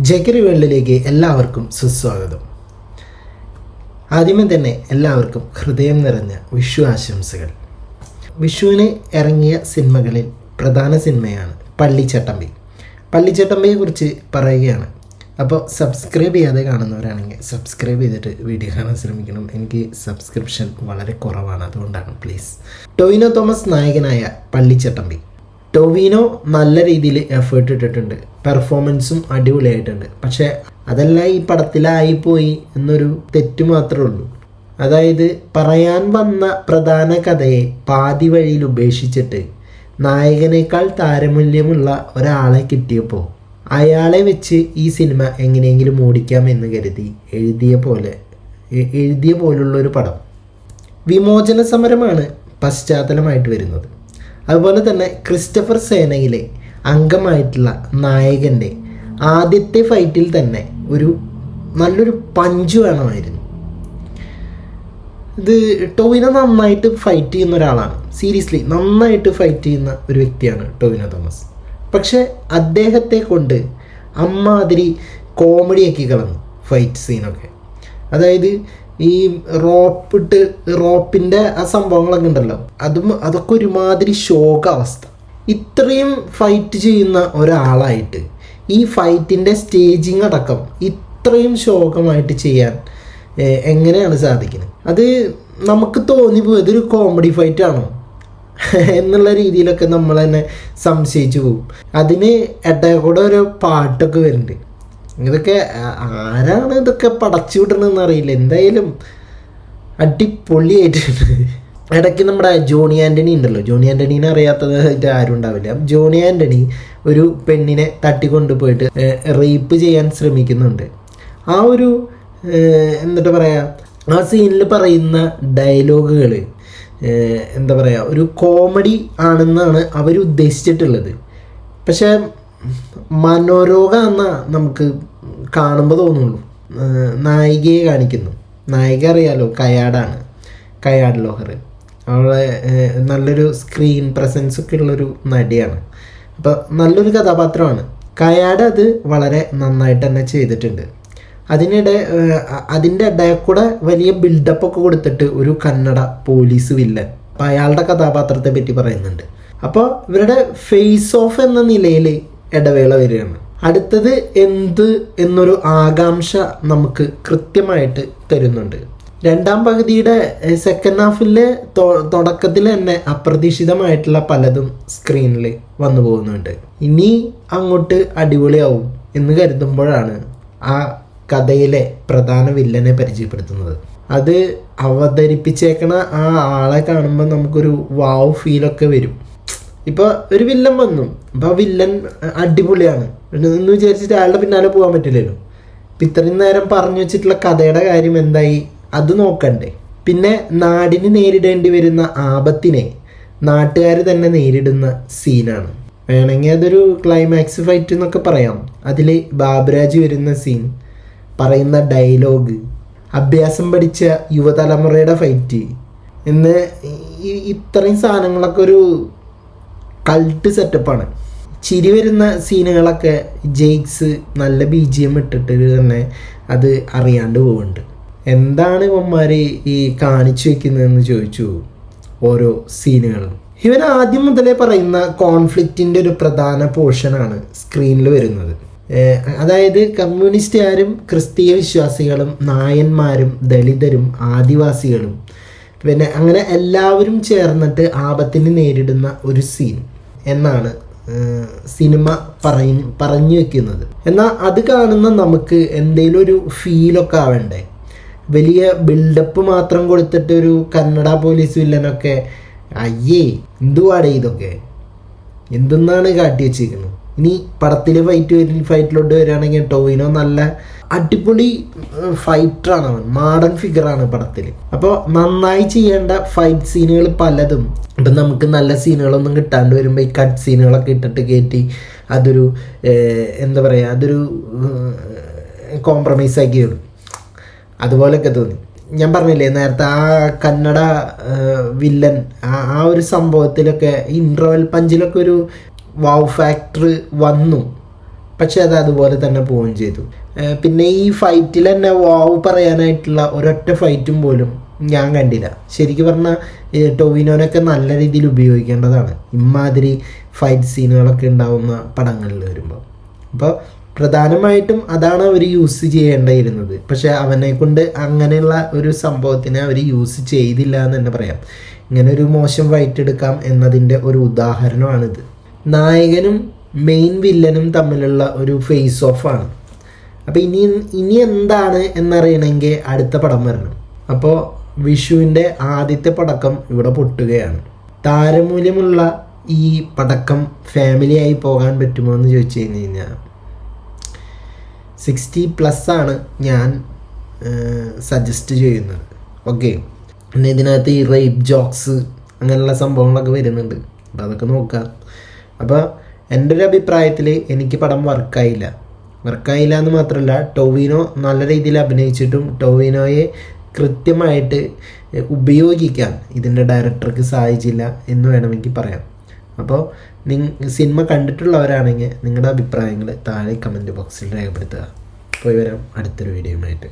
ജഗരി വേൾഡിലേക്ക് എല്ലാവർക്കും സുസ്വാഗതം. ആദ്യമേ തന്നെ എല്ലാവർക്കും ഹൃദയം നിറഞ്ഞ വിഷു ആശംസകൾ. വിഷുവിന് ഇറങ്ങിയ സിനിമകളിൽ പ്രധാന സിനിമയാണ് പള്ളിച്ചട്ടമ്പി. പള്ളിച്ചട്ടമ്പിയെക്കുറിച്ച് പറയുകയാണ്. അപ്പോൾ സബ്സ്ക്രൈബ് ചെയ്യാതെ കാണുന്നവരാണെങ്കിൽ സബ്സ്ക്രൈബ് ചെയ്തിട്ട് വീഡിയോ കാണാൻ ശ്രമിക്കണം. എനിക്ക് സബ്സ്ക്രിപ്ഷൻ വളരെ കുറവാണ്, അതുകൊണ്ടാണ് പ്ലീസ്. ടൊവിനോ തോമസ് നായകനായ പള്ളിച്ചട്ടമ്പി. ടൊവിനോ നല്ല രീതിയിൽ എഫേർട്ട് ഇട്ടിട്ടുണ്ട്, പെർഫോമൻസും അടിപൊളിയായിട്ടുണ്ട്. പക്ഷേ അതെല്ലാം ഈ പടത്തിലായിപ്പോയി എന്നൊരു തെറ്റ് മാത്രമേ ഉള്ളൂ. അതായത് പറയാൻ വന്ന പ്രധാന കഥയെ പാതി വഴിയിൽ ഉപേക്ഷിച്ചിട്ട് നായകനേക്കാൾ താരമൂല്യമുള്ള ഒരാളെ കിട്ടിയപ്പോൾ അയാളെ വെച്ച് ഈ സിനിമ എങ്ങനെയെങ്കിലും ഓടിക്കാമെന്ന് കരുതി എഴുതിയ പോലുള്ളൊരു പടം. വിമോചന സമരമാണ് പശ്ചാത്തലമായിട്ട് വരുന്നത്. അതുപോലെ തന്നെ ക്രിസ്റ്റഫർ സേനയിലെ അംഗമായിട്ടുള്ള നായകൻ്റെ ആദ്യത്തെ ഫൈറ്റിൽ തന്നെ നല്ലൊരു പഞ്ച് വേണമായിരുന്നു. ഇത് ടൊവിനോ നന്നായിട്ട് ഫൈറ്റ് ചെയ്യുന്ന ഒരാളാണ്, സീരിയസ്ലി നന്നായിട്ട് ഫൈറ്റ് ചെയ്യുന്ന ഒരു വ്യക്തിയാണ് ടൊവിനോ തോമസ്. പക്ഷെ അദ്ദേഹത്തെ കൊണ്ട് അമ്മാതിരി കോമഡിയാക്കി കളഞ്ഞു ഫൈറ്റ് സീനൊക്കെ. അതായത് ഈ റോപ്പിൻ്റെ ആ സംഭവങ്ങളൊക്കെ ഉണ്ടല്ലോ, അതൊക്കെ ഒരുമാതിരി ശോകാവസ്ഥ. ഇത്രയും ഫൈറ്റ് ചെയ്യുന്ന ഒരാളായിട്ട് ഈ ഫൈറ്റിൻ്റെ സ്റ്റേജിങ് അടക്കം ഇത്രയും ശോകമായിട്ട് ചെയ്യാൻ എങ്ങനെയാണ് സാധിക്കുന്നത്? അത് നമുക്ക് തോന്നിപ്പോയി ഇതൊരു കോമഡി ഫൈറ്റാണോ എന്നുള്ള രീതിയിലൊക്കെ നമ്മൾ തന്നെ സംശയിച്ചു പോകും. അതിന് കൂടെ ഒരു പാട്ടൊക്കെ വരുന്നുണ്ട്. ഇതൊക്കെ ആരാണ് ഇതൊക്കെ പടച്ചു വിടണമെന്ന് അറിയില്ല. എന്തായാലും അടിപൊളിയായിട്ടുണ്ട്. ഇടയ്ക്ക് നമ്മുടെ ജോണി ആൻ്റണി ഉണ്ടല്ലോ, ജോണി ആൻ്റണീനെ അറിയാത്തതായിട്ട് ആരും ഉണ്ടാവില്ല. ജോണി ആൻ്റണി ഒരു പെണ്ണിനെ തട്ടിക്കൊണ്ടുപോയിട്ട് റേപ്പ് ചെയ്യാൻ ശ്രമിക്കുന്നുണ്ട്. ആ ഒരു എന്നിട്ട് പറയുക, ആ സീനിൽ പറയുന്ന ഡയലോഗുകൾ എന്താ പറയുക, ഒരു കോമഡി ആണെന്നാണ് അവർ ഉദ്ദേശിച്ചിട്ടുള്ളത്. പക്ഷേ മനോരോഗ എന്നാ നമുക്ക് കാണുമ്പോൾ തോന്നുള്ളൂ. നായികയെ കാണിക്കുന്നു. നായിക അറിയാലോ, കയാട് ലോഹർ. അവളെ നല്ലൊരു സ്ക്രീൻ പ്രസൻസ് ഒക്കെ ഉള്ളൊരു നടിയാണ്. അപ്പോൾ നല്ലൊരു കഥാപാത്രമാണ്. കയാട് അത് വളരെ നന്നായിട്ട് തന്നെ ചെയ്തിട്ടുണ്ട്. അതിൻ്റെ ഇടയിൽ കൂടെ വലിയ ബിൽഡപ്പൊക്കെ കൊടുത്തിട്ട് ഒരു കന്നഡ പോലീസ് വില്ലൻ, അപ്പോൾ അയാളുടെ കഥാപാത്രത്തെ പറ്റി പറയുന്നുണ്ട്. അപ്പോൾ ഇവരുടെ ഫേസ് ഓഫ് എന്ന നിലയിൽ ഇടവേള വരികയാണ്. അടുത്തത് എന്ത് എന്നൊരു ആകാംക്ഷ നമുക്ക് കൃത്യമായിട്ട് തരുന്നുണ്ട്. രണ്ടാം പകുതിയുടെ സെക്കൻഡ് ഹാഫിലെ തുടക്കത്തിൽ തന്നെ അപ്രതീക്ഷിതമായിട്ടുള്ള പലതും സ്ക്രീനിൽ വന്നു പോകുന്നുണ്ട്. ഇനി അങ്ങോട്ട് അടിപൊളിയാവും എന്ന് കരുതുമ്പോഴാണ് ആ കഥയിലെ പ്രധാന വില്ലനെ പരിചയപ്പെടുത്തുന്നത്. അത് അവതരിപ്പിച്ചേക്കണ ആ ആളെ കാണുമ്പോൾ നമുക്കൊരു വാവ് ഫീലൊക്കെ വരും. ഇപ്പോൾ ഒരു വില്ലൻ വന്നു, അപ്പോൾ ആ വില്ലൻ അടിപൊളിയാണ് എന്ന് വിചാരിച്ചിട്ട് അയാളുടെ പിന്നാലെ പോകാൻ പറ്റില്ലല്ലോ. ഇപ്പം ഇത്രയും നേരം പറഞ്ഞു വെച്ചിട്ടുള്ള കഥയുടെ കാര്യം എന്തായി, അത് നോക്കണ്ടേ? പിന്നെ നാടിന് നേരിടേണ്ടി വരുന്ന ആപത്തിനെ നാട്ടുകാർ തന്നെ നേരിടുന്ന സീനാണ്. വേണമെങ്കിൽ അതൊരു ക്ലൈമാക്സ് ഫൈറ്റ് എന്നൊക്കെ പറയാം. അതിൽ ബാബുരാജ് വരുന്ന സീൻ, പറയുന്ന ഡയലോഗ്, അഭ്യാസം പഠിച്ച യുവതലമുറയുടെ ഫൈറ്റ് എന്ന് ഇത്രയും സാധനങ്ങളൊക്കെ ഒരു കൾട്ട് സെറ്റപ്പാണ്. ചിരി വരുന്ന സീനുകളൊക്കെ ജെയ്ക്സ് നല്ല BGM ഇട്ടിട്ട് തന്നെ അത് അറിയാണ്ട് പോകുന്നുണ്ട്. എന്താണ് ഇവന്മാർ ഈ കാണിച്ചു വെക്കുന്നതെന്ന് ചോദിച്ചു ഓരോ സീനുകളും. ഇവൻ ആദ്യം മുതലേ പറയുന്ന കോൺഫ്ലിക്റ്റിൻ്റെ ഒരു പ്രധാന പോർഷനാണ് സ്ക്രീനിൽ വരുന്നത്. അതായത് കമ്മ്യൂണിസ്റ്റുകാരും ക്രിസ്തീയ വിശ്വാസികളും നായന്മാരും ദളിതരും ആദിവാസികളും പിന്നെ അങ്ങനെ എല്ലാവരും ചേർന്നിട്ട് ആപത്തിനെ നേരിടുന്ന ഒരു സീൻ എന്നാണ് സിനിമ പറഞ്ഞു വെക്കുന്നത്. എന്നാൽ അത് കാണുന്ന നമുക്ക് എന്തെങ്കിലും ഒരു ഫീലൊക്കെ ആവണ്ടേ? വലിയ ബിൽഡപ്പ് മാത്രം കൊടുത്തിട്ട് ഒരു കന്നഡ പോലീസ് വില്ലനൊക്കെ അയ്യേ എന്തുവാടേ ഇതൊക്കെ, എന്തെന്നാണ് കാട്ടി വെച്ചിരിക്കുന്നത്. ഇനി പടത്തിലെ ഫൈറ്റിലോട്ട് വരികയാണെങ്കിൽ ടൊവിനോ നല്ല അടിപൊളി ഫൈറ്ററാണ്, അവൻ മാഡേൺ ഫിഗറാണ് പടത്തിൽ. അപ്പോൾ നന്നായി ചെയ്യേണ്ട ഫൈറ്റ് സീനുകൾ പലതും ഇപ്പം നമുക്ക് നല്ല സീനുകളൊന്നും കിട്ടാണ്ട് വരുമ്പോൾ ഈ കട്ട് സീനുകളൊക്കെ ഇട്ടിട്ട് കയറ്റി അതൊരു എന്താ പറയുക, അതൊരു കോംപ്രമൈസാക്കി ഇടും. അതുപോലെയൊക്കെ തോന്നി. ഞാൻ പറഞ്ഞില്ലേ നേരത്തെ ആ കന്നഡ വില്ലൻ ആ ഒരു സംഭവത്തിലൊക്കെ ഇൻട്രവൽ പഞ്ചിലൊക്കെ ഒരു വാവ് ഫാക്ടർ വന്നു. പക്ഷെ അത് അതുപോലെ തന്നെ പോവുകയും ചെയ്തു. പിന്നെ ഈ ഫൈറ്റിൽ തന്നെ വാവ് പറയാനായിട്ടുള്ള ഒരൊറ്റ ഫൈറ്റും പോലും ഞാൻ കണ്ടില്ല. ശരിക്കും പറഞ്ഞാൽ ടൊവിനോനൊക്കെ നല്ല രീതിയിൽ ഉപയോഗിക്കേണ്ടതാണ് ഇമാതിരി ഫൈറ്റ് സീനുകളൊക്കെ ഉണ്ടാവുന്ന പടങ്ങളിൽ വരുമ്പോൾ. അപ്പോൾ പ്രധാനമായിട്ടും അതാണ് അവർ യൂസ് ചെയ്യേണ്ടിയിരുന്നത്. പക്ഷെ അവനെ കൊണ്ട് അങ്ങനെയുള്ള ഒരു സംഭവത്തിനെ അവർ യൂസ് ചെയ്തില്ല എന്ന് തന്നെ പറയാം. ഇങ്ങനെ ഒരു മോശം ഫൈറ്റ് എടുക്കാം എന്നതിൻ്റെ ഒരു ഉദാഹരണമാണിത്. നായകനും മെയിൻ വില്ലനും തമ്മിലുള്ള ഒരു ഫേസ് ഓഫാണ്. അപ്പോൾ ഇനി എന്താണ് എന്നറിയണമെങ്കിൽ അടുത്ത പടം വരണം. അപ്പോൾ വിഷുവിൻ്റെ ആദ്യത്തെ പടക്കം ഇവിടെ പൊട്ടുകയാണ്. താരമൂല്യമുള്ള ഈ പടക്കം ഫാമിലിയായി പോകാൻ പറ്റുമോ എന്ന് ചോദിച്ചു കഴിഞ്ഞ് കഴിഞ്ഞാൽ 60+ ആണ് ഞാൻ സജസ്റ്റ് ചെയ്യുന്നത്. ഓക്കെ, പിന്നെ ഇതിനകത്ത് ഈ റേപ്പ് ജോക്സ് അങ്ങനെയുള്ള സംഭവങ്ങളൊക്കെ വരുന്നുണ്ട്. അപ്പോൾ അതൊക്കെ നോക്കാം. അപ്പോൾ എൻ്റെ ഒരു അഭിപ്രായത്തിൽ എനിക്ക് പടം വർക്കായില്ല എന്ന് മാത്രമല്ല, ടൊവിനോ നല്ല രീതിയിൽ അഭിനയിച്ചിട്ടും ടൊവിനോയെ കൃത്യമായിട്ട് ഉപയോഗിക്കാൻ ഇതിൻ്റെ ഡയറക്ടർക്ക് സാധിച്ചില്ല എന്ന് വേണമെങ്കിൽ പറയാം. അപ്പോൾ സിനിമ കണ്ടിട്ടുള്ളവരാണെങ്കിൽ നിങ്ങളുടെ അഭിപ്രായങ്ങൾ താഴെ കമൻറ്റ് ബോക്സിൽ രേഖപ്പെടുത്തുക. പോയി വരാം അടുത്തൊരു വീഡിയോയുമായിട്ട്.